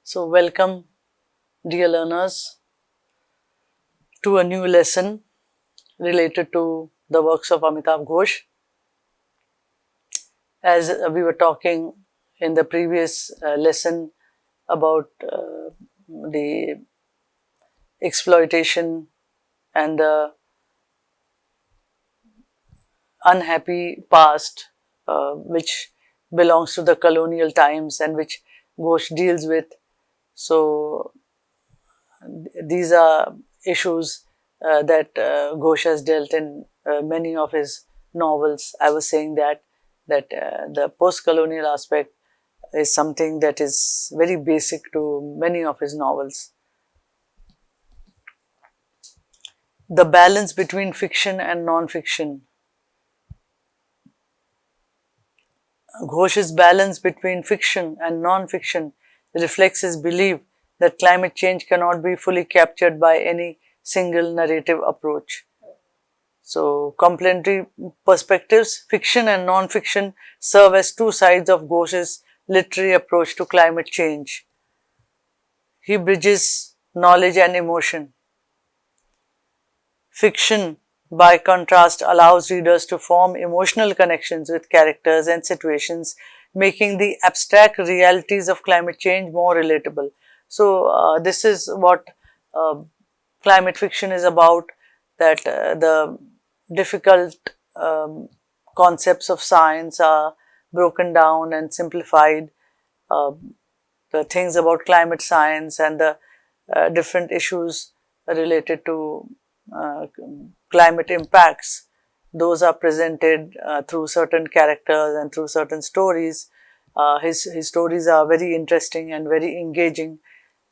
So, welcome, dear learners, to a new lesson related to the works of Amitav Ghosh. As we were talking in the previous lesson about the exploitation and the unhappy past, which belongs to the colonial times and which Ghosh deals with. So, these are issues that Ghosh has dealt in many of his novels. I was saying that the post-colonial aspect is something that is very basic to many of his novels. The balance between fiction and non-fiction. Ghosh's balance between fiction and non-fiction reflects his belief that climate change cannot be fully captured by any single narrative approach. So, complementary perspectives, fiction and non-fiction, serve as two sides of Ghosh's literary approach to climate change. He bridges knowledge and emotion. Fiction, by contrast, allows readers to form emotional connections with characters and situations, making the abstract realities of climate change more relatable. So, this is what climate fiction is about, that the difficult concepts of science are broken down and simplified. The things about climate science and the different issues related to climate impacts, those are presented through certain characters and through certain stories. His stories are very interesting and very engaging,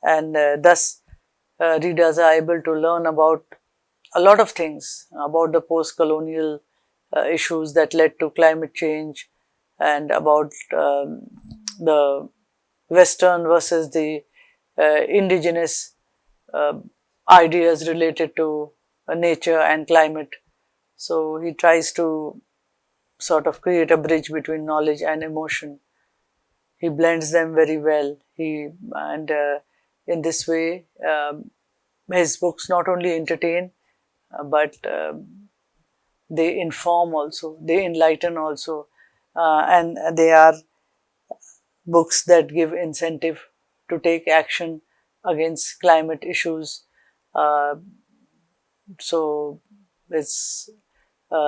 and thus readers are able to learn about a lot of things about the post-colonial issues that led to climate change, and about the Western versus the indigenous ideas related to nature and climate. So he tries to sort of create a bridge between knowledge and emotion. He blends them very well. In this way, his books not only entertain, but they inform also, they enlighten also, and they are books that give incentive to take action against climate issues. Uh, so it's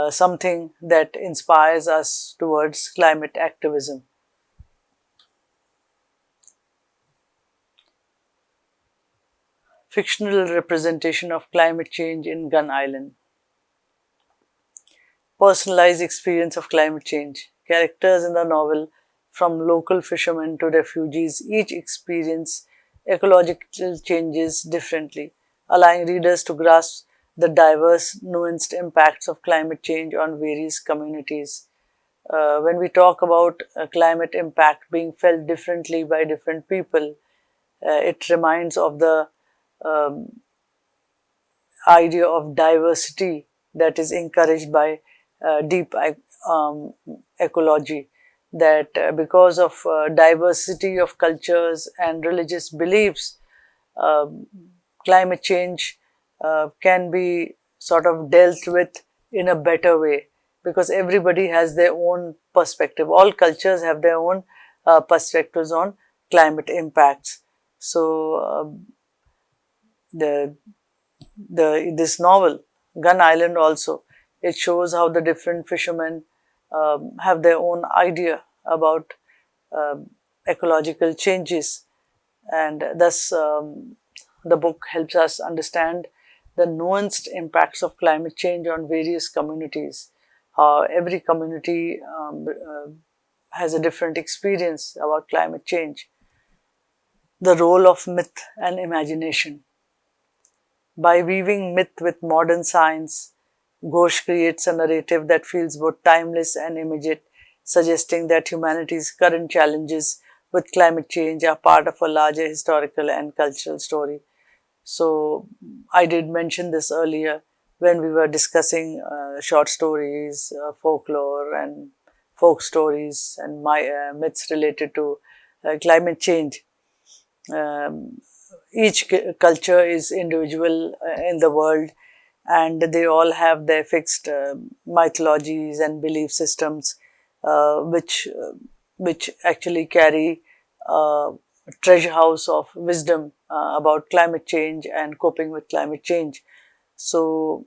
something that inspires us towards climate activism. Fictional representation of climate change in Gun Island. Personalized experience of climate change. Characters in the novel, from local fishermen to refugees, each experience ecological changes differently, allowing readers to grasp the diverse, nuanced impacts of climate change on various communities. When we talk about climate impact being felt differently by different people, it reminds of the um, idea of diversity that is encouraged by deep ecology, that because of diversity of cultures and religious beliefs, uh, climate change can be sort of dealt with in a better way, because everybody has their own perspective. All cultures have their own perspectives on climate impacts. So, the this novel, Gun Island, also, it shows how the different fishermen have their own idea about ecological changes, and thus the book helps us understand the nuanced impacts of climate change on various communities. Every community has a different experience about climate change. The role of myth and imagination. By weaving myth with modern science, Ghosh creates a narrative that feels both timeless and immediate, suggesting that humanity's current challenges with climate change are part of a larger historical and cultural story. So, I did mention this earlier when we were discussing short stories, folklore, and folk stories, and my myths related to climate change. Um, each culture is individual in the world, and they all have their fixed mythologies and belief systems, which actually carry a treasure house of wisdom about climate change and coping with climate change. So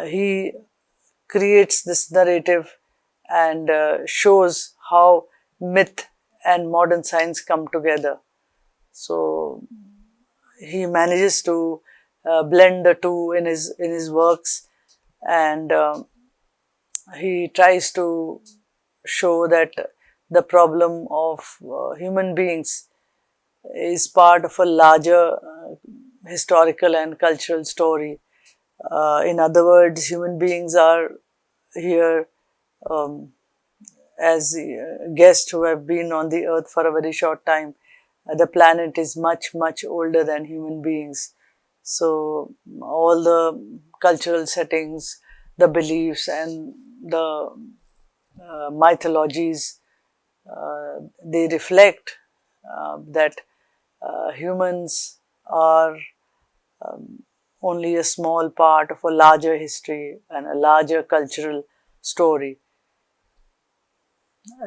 he creates this narrative and shows how myth and modern science come together. So he manages to blend the two in his works, and he tries to show that the problem of human beings is part of a larger historical and cultural story. In other words, human beings are here um, as guests who have been on the earth for a very short time. The planet is much, much older than human beings. So, all the cultural settings, the beliefs, and the mythologies, they reflect that humans are only a small part of a larger history and a larger cultural story.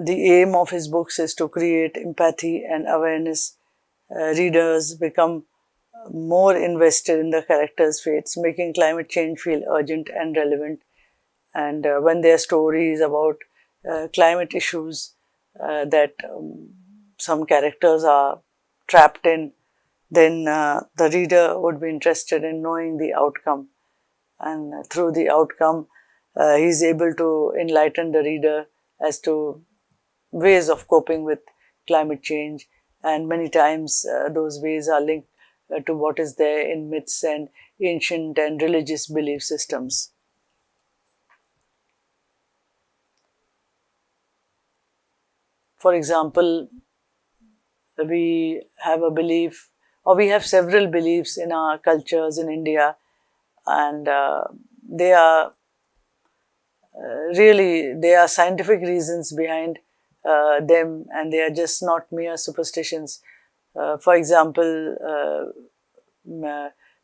The aim of his books is to create empathy and awareness. Readers become more invested in the characters' fates, making climate change feel urgent and relevant. And when there are stories about climate issues that some characters are trapped in, then the reader would be interested in knowing the outcome. And through the outcome, he is able to enlighten the reader as to ways of coping with climate change, and many times those ways are linked to what is there in myths and ancient and religious belief systems. For example, we have a belief, or we have several beliefs in our cultures in India, and they are really, there are scientific reasons behind them, and they are just not mere superstitions. For example,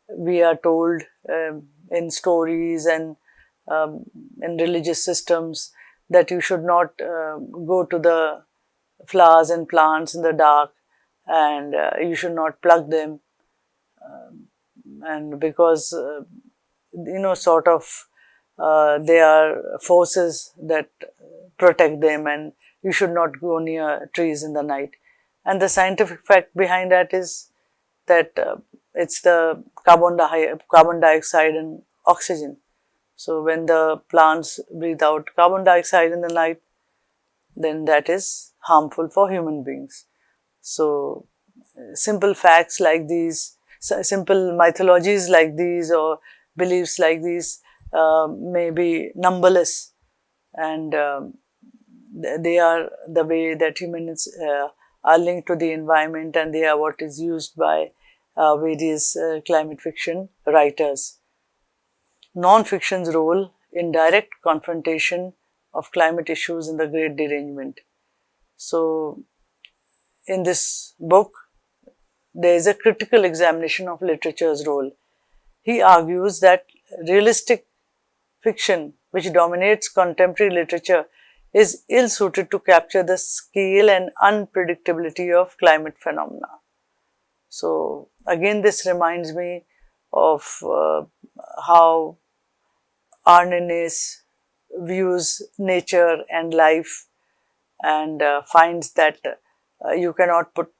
we are told in stories and in religious systems that you should not go to the flowers and plants in the dark, and you should not pluck them, and because sort of they are forces that protect them, and you should not go near trees in the night. And the scientific fact behind that is that it's the carbon dioxide and oxygen. So when the plants breathe out carbon dioxide in the night, then that is harmful for human beings. So simple facts like these, simple mythologies like these, or beliefs like these may be numberless, and they are the way that humans are linked to the environment, and they are what is used by various climate fiction writers. Non-fiction's role in direct confrontation of climate issues in the Great Derangement. So, in this book, there is a critical examination of literature's role. He argues that realistic fiction, which dominates contemporary literature, is ill suited to capture the scale and unpredictability of climate phenomena. So, again, this reminds me of how Arnenes views nature and life, and finds that you cannot put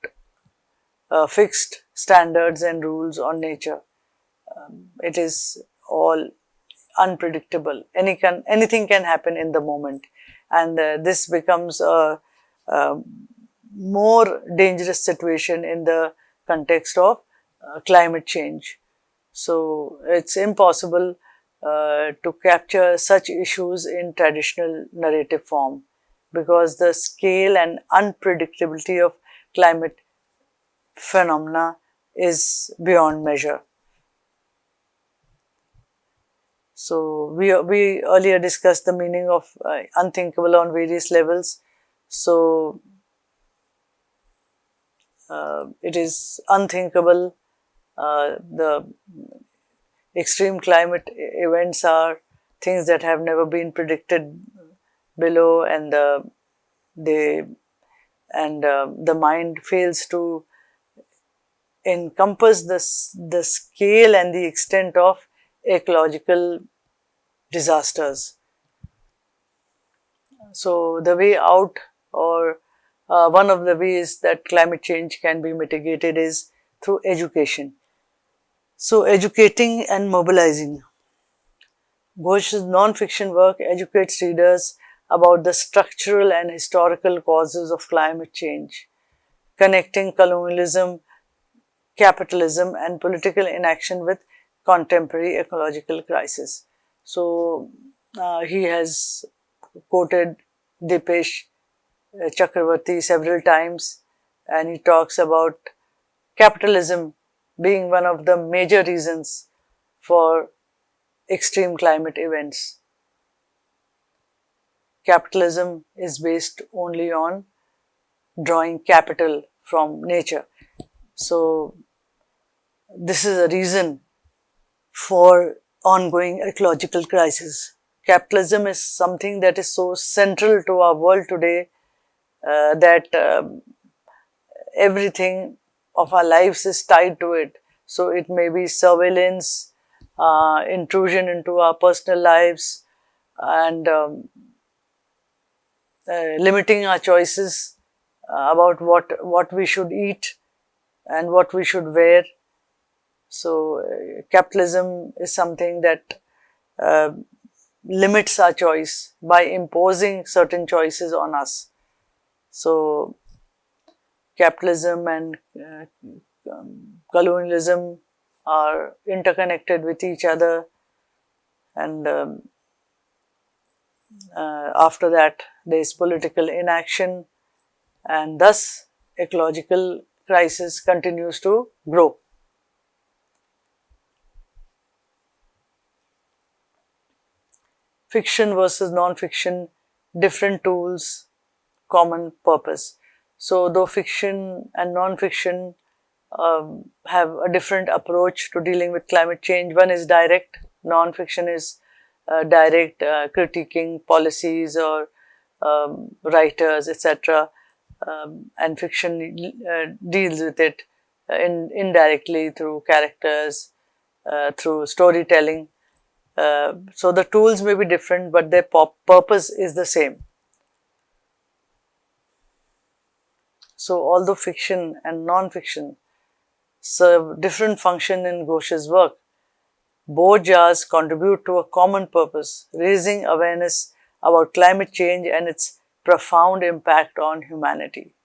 fixed standards and rules on nature. It is all unpredictable. Anything can happen in the moment, and this becomes a more dangerous situation in the context of climate change. So it's impossible to capture such issues in traditional narrative form, because the scale and unpredictability of climate phenomena is beyond measure. So we earlier discussed the meaning of unthinkable on various levels. So It is unthinkable. The extreme climate events are things that have never been predicted below, and they and the mind fails to encompass the scale and the extent of ecological disasters. So the way out, or one of the ways that climate change can be mitigated, is through education. So educating and mobilizing. Ghosh's non-fiction work educates readers about the structural and historical causes of climate change, connecting colonialism, capitalism, and political inaction with contemporary ecological crisis. So he has quoted Dipesh Chakravarti several times, and he talks about capitalism being one of the major reasons for extreme climate events. Capitalism is based only on drawing capital from nature. So, this is a reason for ongoing ecological crisis. Capitalism is something that is so central to our world today that everything of our lives is tied to it. So it may be surveillance, intrusion into our personal lives, and limiting our choices about what we should eat and what we should wear. So capitalism is something that uh, limits our choice by imposing certain choices on us. So capitalism and colonialism are interconnected with each other, and after that there is political inaction, and thus ecological crisis continues to grow. Fiction versus non-fiction, different tools, common purpose. So though fiction and non-fiction have a different approach to dealing with climate change, one is direct, non-fiction is direct, critiquing policies or writers, etc. And fiction deals with it indirectly through characters, through storytelling. So the tools may be different, but their purpose is the same. So although fiction and non-fiction serve different function in Ghosh's work, both genres contribute to a common purpose, raising awareness about climate change and its profound impact on humanity.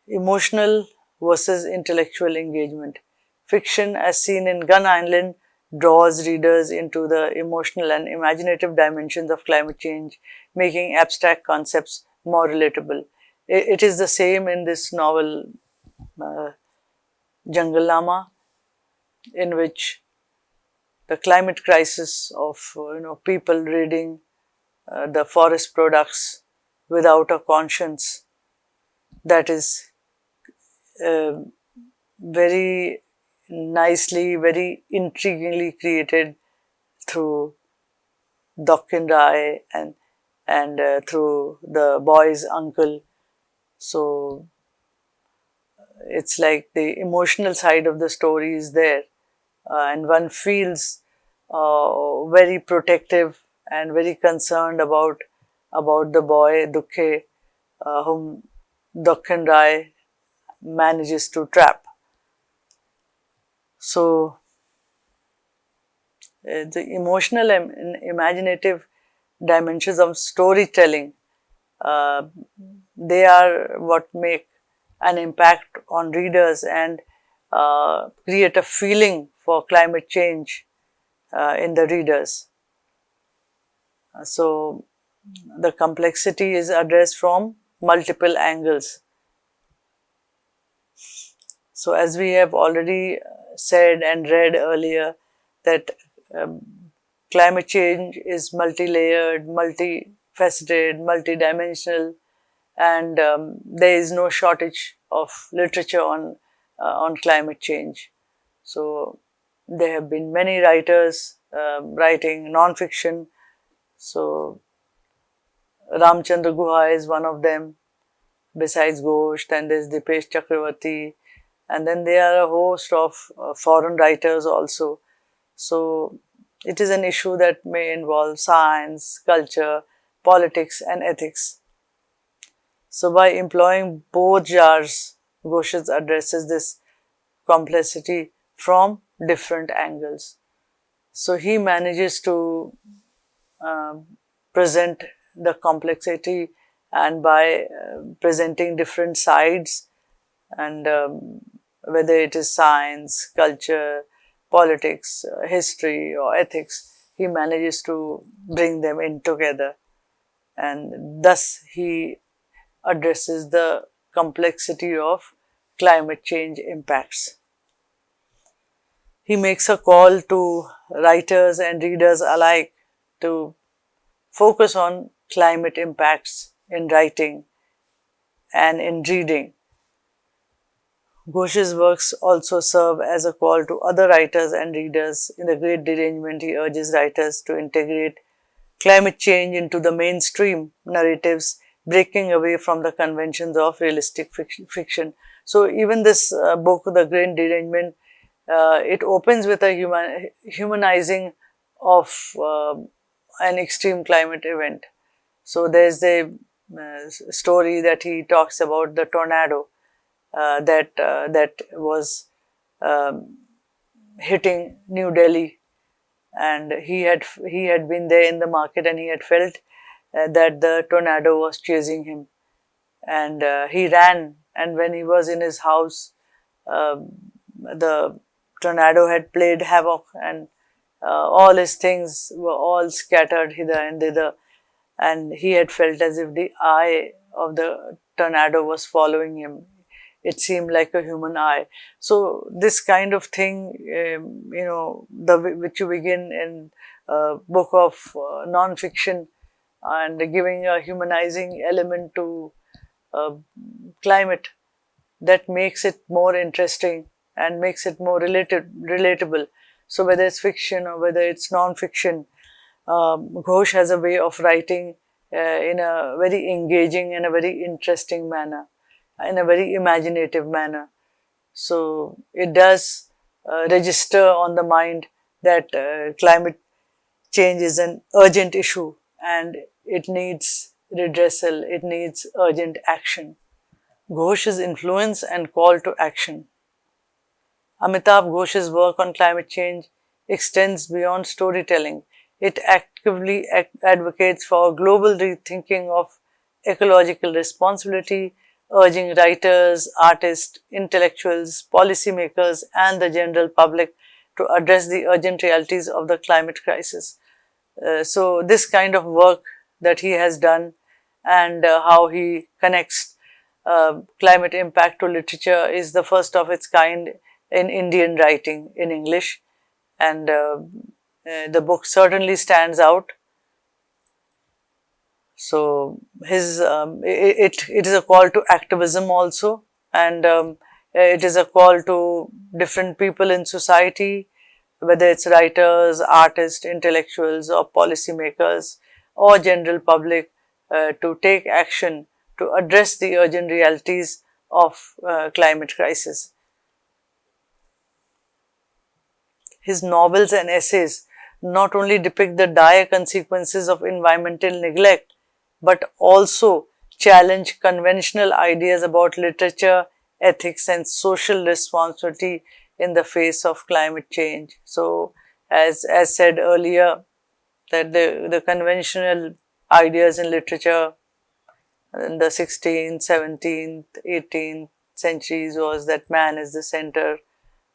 Emotional versus intellectual engagement. Fiction, as seen in Gun Island, draws readers into the emotional and imaginative dimensions of climate change, making abstract concepts more relatable. It is the same in this novel, Jungle Lama, in which the climate crisis of people reading the forest products without a conscience, that is very nicely, very intriguingly created through Dokkin Rai and through the boy's uncle. So it's like the emotional side of the story is there, and one feels very protective and very concerned about the boy Dukhe, whom Dokkin Rai manages to trap. So the emotional and imaginative dimensions of storytelling, uh, they are what make an impact on readers and create a feeling for climate change in the readers. So the complexity is addressed from multiple angles. So as we have already said and read earlier, that climate change is multi-layered, multifaceted, multidimensional, and there is no shortage of literature on climate change. So there have been many writers writing non-fiction. So Ramchandra Guha is one of them. Besides Ghosh, then there's Dipesh Chakravarti, and then there are a host of foreign writers also. So it is an issue that may involve science, culture, politics, and ethics. So by employing both genres, Ghosh addresses this complexity from different angles. So he manages to present the complexity, and by presenting different sides, and whether it is science, culture, politics, history, or ethics, he manages to bring them in together, and thus he addresses the complexity of climate change impacts. He makes a call to writers and readers alike to focus on climate impacts in writing and in reading. Ghosh's works also serve as a call to other writers and readers. In The Great Derangement, he urges writers to integrate climate change into the mainstream narratives, breaking away from the conventions of realistic fiction. So even this book, The Great Derangement, it opens with a humanizing of an extreme climate event. So there's a story that he talks about the tornado that was hitting New Delhi, and he had been there in the market, and he had felt that the tornado was chasing him, and he ran. And when he was in his house, the tornado had played havoc, and all his things were all scattered hither and thither, and he had felt as if the eye of the tornado was following him. It seemed like a human eye. So this kind of thing, which you begin in a book of non-fiction, and giving a humanizing element to climate, that makes it more interesting and makes it more relatable. So whether it's fiction or whether it's non-fiction, Ghosh has a way of writing in a very engaging and a very interesting manner, in a very imaginative manner. So it does register on the mind that climate change is an urgent issue and it needs redressal, it needs urgent action. Ghosh's influence and call to action. Amitav Ghosh's work on climate change extends beyond storytelling. It actively advocates for global rethinking of ecological responsibility, urging writers, artists, intellectuals, policymakers, and the general public to address the urgent realities of the climate crisis. So this kind of work that he has done, and how he connects climate impact to literature, is the first of its kind in Indian writing in English, and the book certainly stands out. So his it is a call to activism also, and it is a call to different people in society, whether it's writers, artists, intellectuals, or policymakers, or general public, to take action to address the urgent realities of climate crisis. His novels and essays not only depict the dire consequences of environmental neglect, but also challenge conventional ideas about literature, ethics, and social responsibility in the face of climate change. So, as said earlier, that the conventional ideas in literature in the 16th, 17th, 18th centuries was that man is the center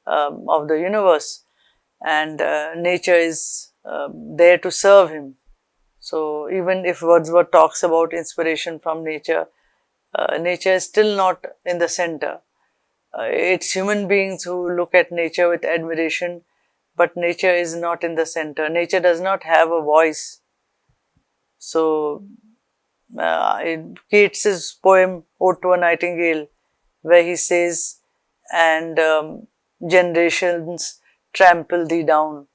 of the universe, and nature is there to serve him. So even if Wordsworth talks about inspiration from nature, nature is still not in the center. It's human beings who look at nature with admiration, but nature is not in the center. Nature does not have a voice. So in Keats's poem Ode to a Nightingale, where he says, and generations trample thee down.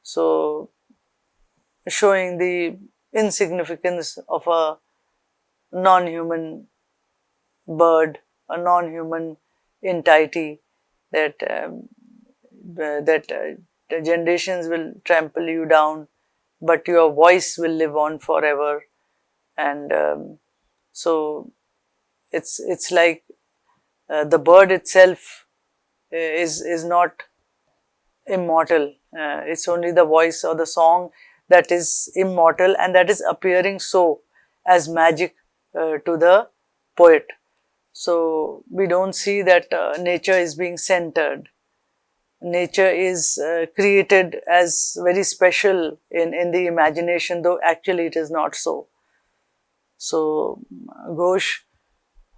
So, showing the insignificance of a non-human bird, a non-human entity, that the generations will trample you down, but your voice will live on forever. And so it's like the bird itself is not immortal. It's only the voice or the song that is immortal, and that is appearing so as magic to the poet. So we don't see that nature is being centered. Nature is created as very special in the imagination, though actually it is not so. So Ghosh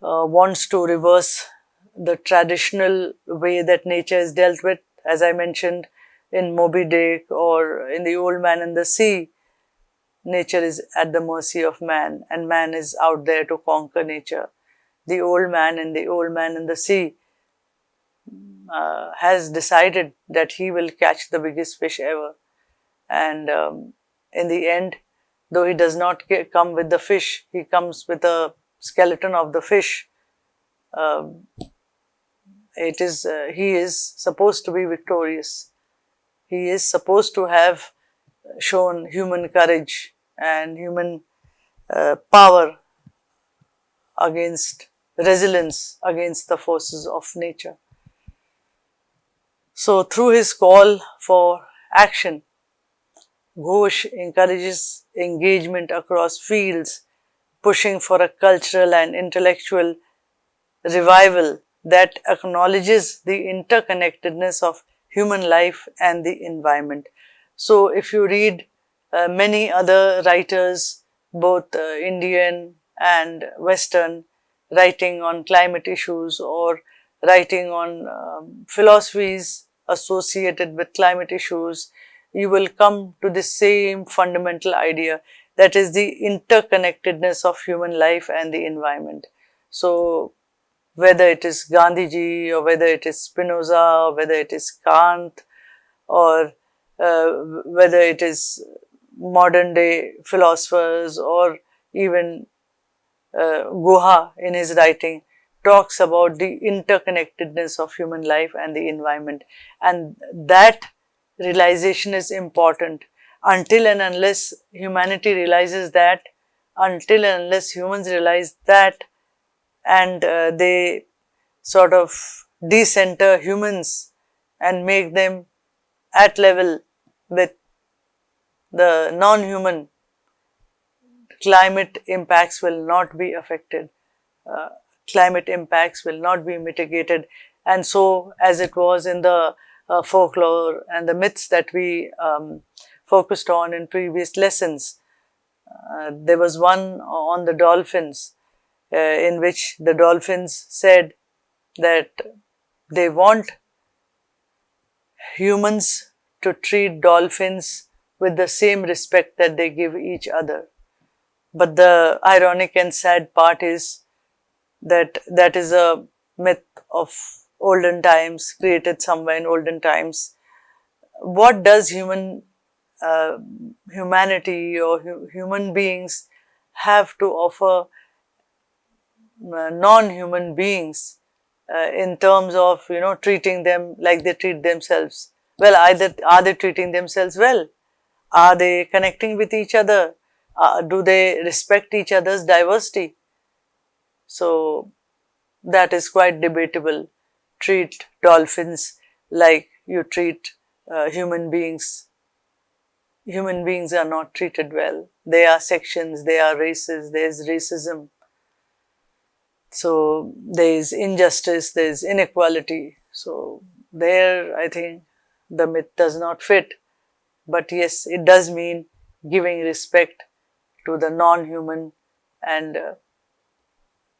wants to reverse the traditional way that nature is dealt with, as I mentioned in Moby Dick or in The Old Man and the Sea. Nature is at the mercy of man, and man is out there to conquer nature. The old man in The Old Man and the Sea has decided that he will catch the biggest fish ever. And in the end, though he does not come with the fish, he comes with a skeleton of the fish. He is supposed to be victorious. He is supposed to have shown human courage and human power against resilience against the forces of nature. So through his call for action, Ghosh encourages engagement across fields, pushing for a cultural and intellectual revival that acknowledges the interconnectedness of human life and the environment. So if you read many other writers, both Indian and Western, writing on climate issues or writing on philosophies associated with climate issues, you will come to the same fundamental idea, that is the interconnectedness of human life and the environment. So whether it is Gandhiji or whether it is Spinoza or whether it is Kant or whether it is modern day philosophers or even Guha in his writing, talks about the interconnectedness of human life and the environment, and that realization is important. Until and unless humanity realizes that, until and unless humans realize that, and they sort of decenter humans and make them at level with the non-human, climate impacts will not be affected. Climate impacts will not be mitigated. And so, as it was in the folklore and the myths that we focused on in previous lessons, there was one on the dolphins, in which the dolphins said that they want humans to treat dolphins with the same respect that they give each other. But the ironic and sad part is that that is a myth of olden times, created somewhere in olden times. What does humanity or human beings have to offer non-human beings in terms of, treating them like they treat themselves? Well, either are they treating themselves well? Are they connecting with each other? Do they respect each other's diversity? So that is quite debatable. Treat dolphins like you treat human beings. Human beings are not treated well. They are sections, they are races, there is racism. So there is injustice, there is inequality. So there, I think the myth does not fit. But yes, it does mean giving respect to the non-human, and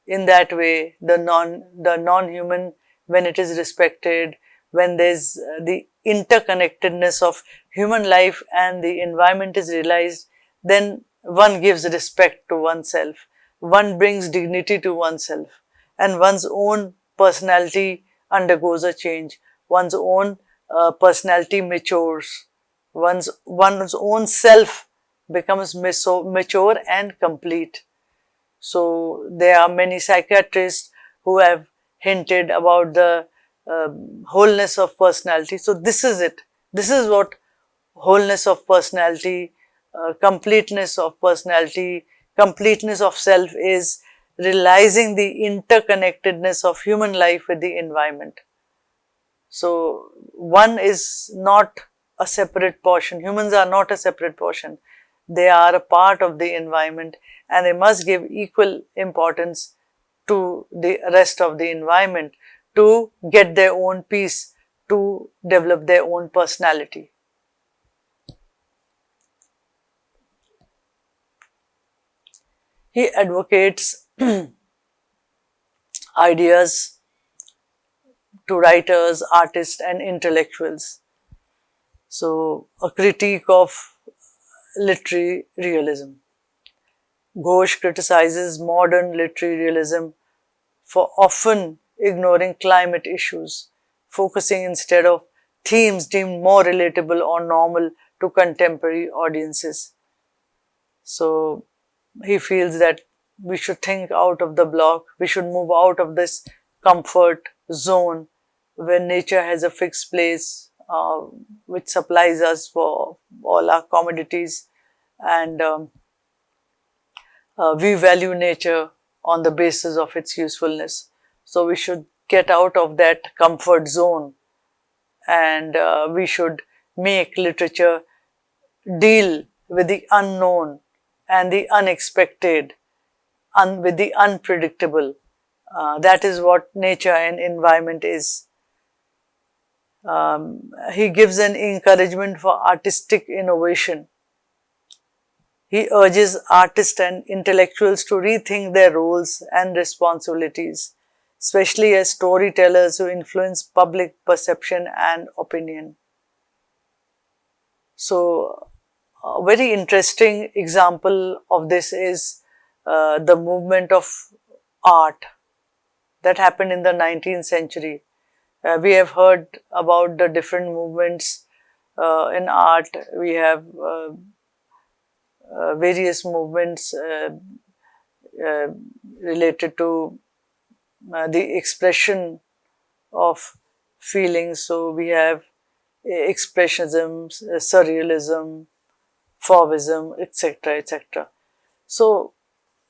in that way, the non-human, when it is respected, when there's the interconnectedness of human life and the environment is realized, then one gives respect to oneself. one brings dignity to oneself, and one's own personality undergoes a change. One's own personality matures. One's own self becomes mature and complete. So there are many psychiatrists who have hinted about the wholeness of personality. So this is it. This is what wholeness of personality, completeness of self is, realizing the interconnectedness of human life with the environment. So one is not a separate portion. Humans are not a separate portion. They are a part of the environment, and they must give equal importance to the rest of the environment to get their own peace, to develop their own personality. He advocates ideas to writers, artists, and intellectuals. So, a critique of literary realism. Ghosh criticizes modern literary realism for often ignoring climate issues, focusing instead of themes deemed more relatable or normal to contemporary audiences. So, he feels that we should think out of the block, we should move out of this comfort zone where nature has a fixed place which supplies us for all our commodities, and we value nature on the basis of its usefulness. So we should get out of that comfort zone, and we should make literature deal with the unknown and the unexpected, with the unpredictable. That is what nature and environment is. He gives an encouragement for artistic innovation. He urges artists and intellectuals to rethink their roles and responsibilities, especially as storytellers who influence public perception and opinion. So, a very interesting example of this is the movement of art that happened in the 19th century. We have heard about the different movements in art. We have various movements related to the expression of feelings. So we have expressionism, surrealism, Fauvism, etc., etc. So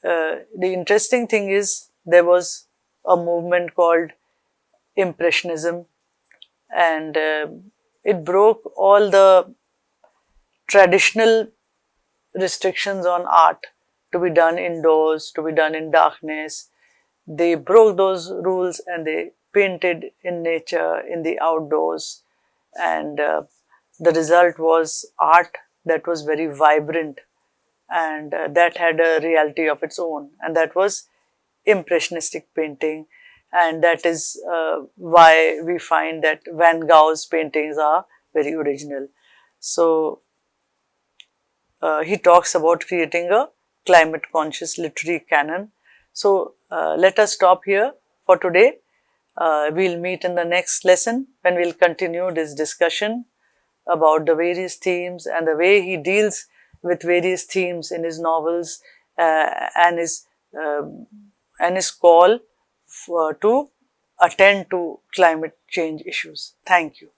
the interesting thing is there was a movement called Impressionism, and it broke all the traditional restrictions on art to be done indoors, to be done in darkness. They broke those rules and they painted in nature, in the outdoors, and the result was art that was very vibrant, and that had a reality of its own, and that was impressionistic painting. And that is why we find that Van Gogh's paintings are very original. So he talks about creating a climate conscious literary canon. So let us stop here for today. We'll meet in the next lesson when we'll continue this discussion about the various themes and the way he deals with various themes in his novels, and his call to attend to climate change issues. Thank you.